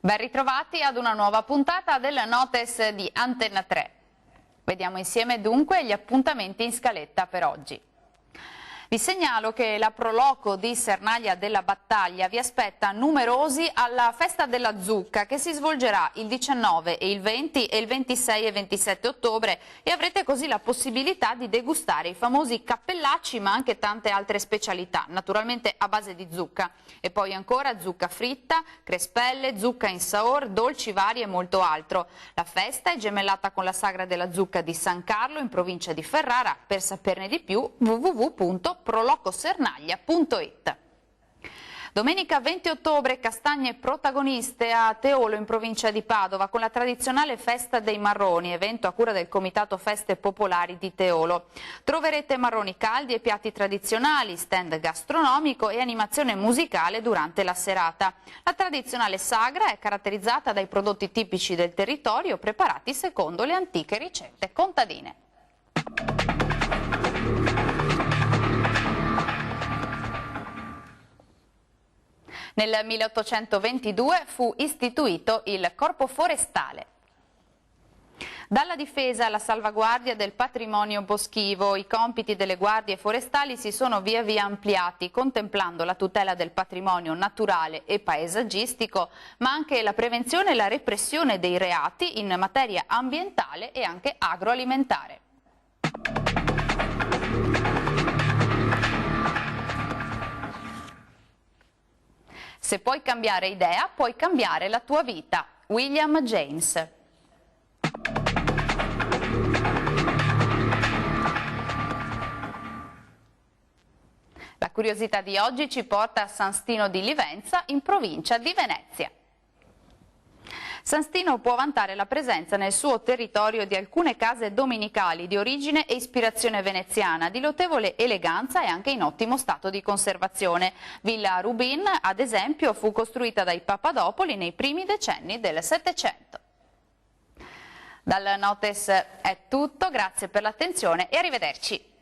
Ben ritrovati ad una nuova puntata del Notes di Antenna 3. Vediamo insieme dunque gli appuntamenti in scaletta per oggi. Vi segnalo che la Proloco di Sernaglia della Battaglia vi aspetta numerosi alla Festa della Zucca che si svolgerà il 19 e il 20 e il 26 e 27 ottobre e avrete così la possibilità di degustare i famosi cappellacci ma anche tante altre specialità, naturalmente a base di zucca. E poi ancora zucca fritta, crespelle, zucca in saor, dolci vari e molto altro. La festa è gemellata con la Sagra della Zucca di San Carlo in provincia di Ferrara. Per saperne di più www.prolocosernaglia.it. Domenica 20 ottobre castagne protagoniste a Teolo in provincia di Padova con la tradizionale Festa dei Marroni, evento a cura del Comitato Feste Popolari di Teolo. Troverete marroni caldi e piatti tradizionali, stand gastronomico e animazione musicale durante la serata. La tradizionale sagra è caratterizzata dai prodotti tipici del territorio preparati secondo le antiche ricette contadine. Nel 1822 fu istituito il Corpo Forestale. Dalla difesa alla salvaguardia del patrimonio boschivo, i compiti delle guardie forestali si sono via via ampliati, contemplando la tutela del patrimonio naturale e paesaggistico, ma anche la prevenzione e la repressione dei reati in materia ambientale e anche agroalimentare. Se puoi cambiare idea, puoi cambiare la tua vita. William James. La curiosità di oggi ci porta a San Stino di Livenza, in provincia di Venezia. San Stino può vantare la presenza nel suo territorio di alcune case domenicali di origine e ispirazione veneziana, di notevole eleganza e anche in ottimo stato di conservazione. Villa Rubin, ad esempio, fu costruita dai Papadopoli nei primi decenni del Settecento. Dal Notes è tutto, grazie per l'attenzione e arrivederci.